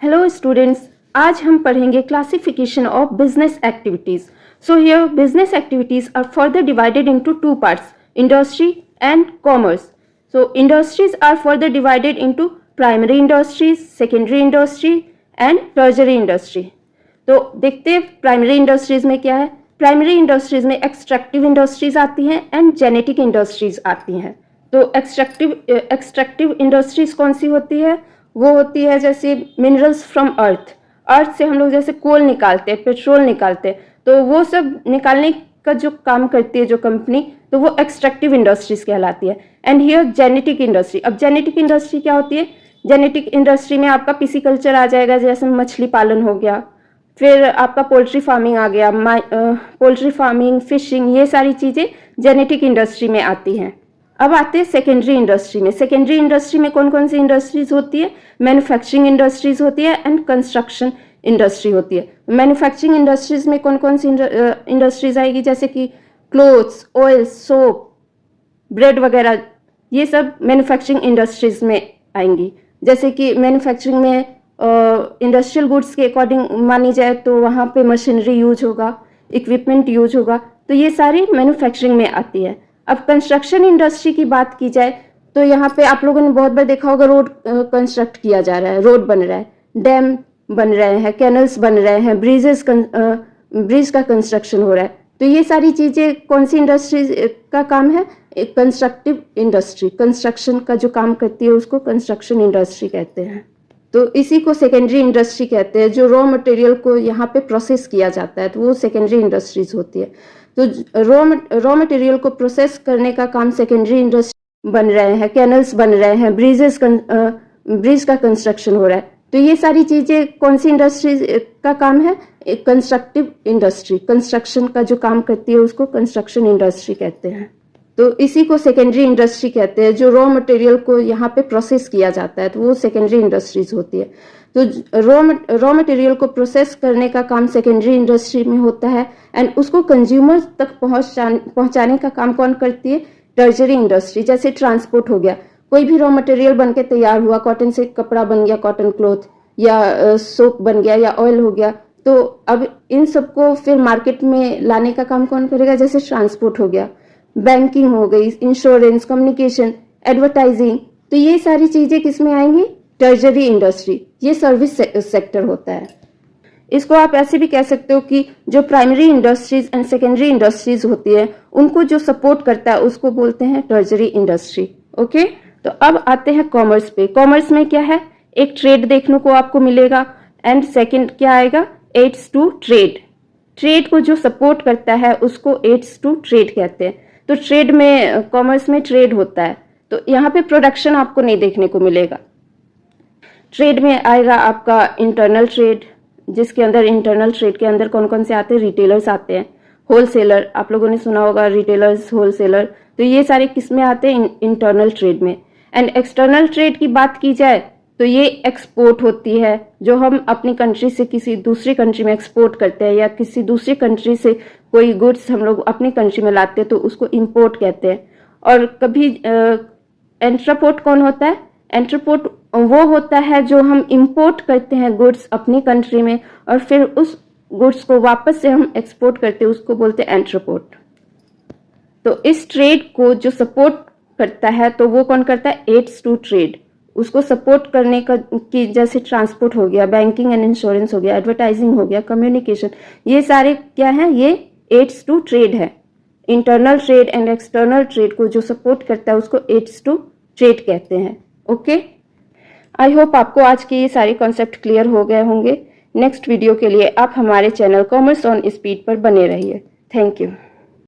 Hello students, आज हम पढ़ेंगे classification of business activities. So here business activities are further divided into two parts, industry and commerce. So industries are further divided into primary industries, secondary industry and tertiary industry. तो देखते हैं primary industries में क्या है. Primary industries में extractive industries आती हैं and genetic industries आती हैं. तो एक्सट्रैक्टिव इंडस्ट्रीज कौन सी होती है? वो होती है जैसे मिनरल्स फ्रॉम अर्थ से हम लोग जैसे कोल निकालते हैं, पेट्रोल निकालते हैं, तो वो सब निकालने का जो काम करती है जो कंपनी, तो वो एक्सट्रैक्टिव इंडस्ट्रीज कहलाती है. And here genetic industry. अब जेनेटिक इंडस्ट्री क्या होती है? जेनेटिक इंडस्ट्री में आपका पिसीकल्चर आ जाएगा, जैसे मछली पालन हो गया, फिर आपका पोल्ट्री फार्मिंग आ गया, पोल्ट्री फार्मिंग, फिशिंग, ये सारी चीज़ें जेनेटिक इंडस्ट्री में आती हैं. अब आते हैं सेकेंडरी इंडस्ट्री में. सेकेंडरी इंडस्ट्री में कौन कौन सी इंडस्ट्रीज होती है? मैन्युफैक्चरिंग इंडस्ट्रीज होती है एंड कंस्ट्रक्शन इंडस्ट्री होती है. मैन्युफैक्चरिंग इंडस्ट्रीज में कौन कौन सी इंडस्ट्रीज आएगी? जैसे कि क्लोथ्स, ऑयल, सोप, ब्रेड वगैरह, ये सब मैन्युफैक्चरिंग इंडस्ट्रीज में आएंगी. जैसे कि मैन्युफैक्चरिंग में इंडस्ट्रियल गुड्स के अकॉर्डिंग मानी जाए तो वहाँ पे मशीनरी यूज होगा, इक्विपमेंट यूज होगा, तो ये सारी मैन्युफैक्चरिंग में आती है. अब कंस्ट्रक्शन इंडस्ट्री की बात की जाए तो यहाँ पे आप लोगों ने बहुत बार देखा होगा, रोड कंस्ट्रक्ट किया जा रहा है, रोड बन रहा है, डैम बन रहे हैं, कैनल्स बन रहे हैं, ब्रिज का कंस्ट्रक्शन हो रहा है. तो ये सारी चीज़ें कौन सी इंडस्ट्री का काम है? एक कंस्ट्रक्टिव इंडस्ट्री. कंस्ट्रक्शन का जो काम करती है उसको कंस्ट्रक्शन इंडस्ट्री कहते हैं. तो इसी को सेकेंडरी इंडस्ट्री कहते हैं. जो रॉ मटेरियल को यहाँ पे प्रोसेस किया जाता है तो वो सेकेंडरी इंडस्ट्रीज होती है. तो रॉ मटेरियल को प्रोसेस करने का काम सेकेंडरी इंडस्ट्री बन रहे हैं, कैनल्स बन रहे हैं, ब्रिज का कंस्ट्रक्शन हो रहा है. तो ये सारी चीज़ें कौन सी इंडस्ट्री का काम है? एक कंस्ट्रक्टिव इंडस्ट्री. कंस्ट्रक्शन का जो काम करती है उसको कंस्ट्रक्शन इंडस्ट्री कहते हैं. तो इसी को सेकेंडरी इंडस्ट्री कहते हैं. जो रॉ मटेरियल को यहाँ पे प्रोसेस किया जाता है तो वो सेकेंडरी इंडस्ट्रीज होती है. तो रॉ मटेरियल को प्रोसेस करने का काम सेकेंडरी इंडस्ट्री में होता है एंड उसको कंज्यूमर तक पहुँचाने का काम कौन करती है? Tertiary industry. जैसे ट्रांसपोर्ट हो गया, कोई भी रॉ मटेरियल बन के तैयार हुआ, कॉटन से कपड़ा बन गया, कॉटन क्लॉथ, या सोप बन गया, या ऑयल हो गया, तो अब इन सबको फिर मार्केट में लाने का काम कौन करेगा? जैसे ट्रांसपोर्ट हो गया, बैंकिंग हो गई, इंश्योरेंस, कम्युनिकेशन, एडवर्टाइजिंग, तो ये सारी चीजें किस में आएंगी? Tertiary industry. ये सर्विस सेक्टर होता है. इसको आप ऐसे भी कह सकते हो कि जो primary industries and secondary industries होती है उनको जो सपोर्ट करता है उसको बोलते हैं टर्शरी इंडस्ट्री. ओके, तो अब आते हैं कॉमर्स पे. कॉमर्स में क्या है? एक ट्रेड देखने को आपको मिलेगा एंड सेकेंड क्या आएगा? Ads to trade. ट्रेड को जो सपोर्ट करता है उसको एड्स टू ट्रेड कहते हैं. तो ट्रेड में, कॉमर्स में ट्रेड होता है, तो यहाँ पे प्रोडक्शन आपको नहीं देखने को मिलेगा. ट्रेड में आएगा आपका इंटरनल ट्रेड, जिसके अंदर इंटरनल ट्रेड के अंदर कौन कौन से आते हैं? रिटेलर्स आते हैं, होलसेलर, आप लोगों ने सुना होगा रिटेलर्स, होलसेलर, तो ये सारे किस में आते हैं? इंटरनल ट्रेड में. एंड एक्सटर्नल ट्रेड की बात की जाए तो ये एक्सपोर्ट होती है, जो हम अपनी कंट्री से किसी दूसरी कंट्री में एक्सपोर्ट करते हैं, या किसी दूसरी कंट्री से कोई गुड्स हम लोग अपनी कंट्री में लाते हैं तो उसको इंपोर्ट कहते हैं. और कभी एंट्रपोर्ट कौन होता है? एंट्रपोर्ट वो होता है जो हम इंपोर्ट करते हैं गुड्स अपनी कंट्री में और फिर उस गुड्स को वापस से हम एक्सपोर्ट करते हैं, उसको बोलते हैं एंट्रपोर्ट. तो इस ट्रेड को जो सपोर्ट करता है तो वो कौन करता है? Aids to trade. उसको सपोर्ट करने का कि जैसे ट्रांसपोर्ट हो गया, बैंकिंग एंड इंश्योरेंस हो गया, एडवर्टाइजिंग हो गया, कम्युनिकेशन, ये सारे क्या है? ये एड्स टू ट्रेड है. Internal trade and external trade को जो सपोर्ट करता है उसको एड्स टू ट्रेड कहते हैं. ओके, आई होप आपको आज के ये सारे कॉन्सेप्ट क्लियर हो गए होंगे. नेक्स्ट वीडियो के लिए आप हमारे चैनल कॉमर्स ऑन स्पीड पर बने रहिए. Thank you.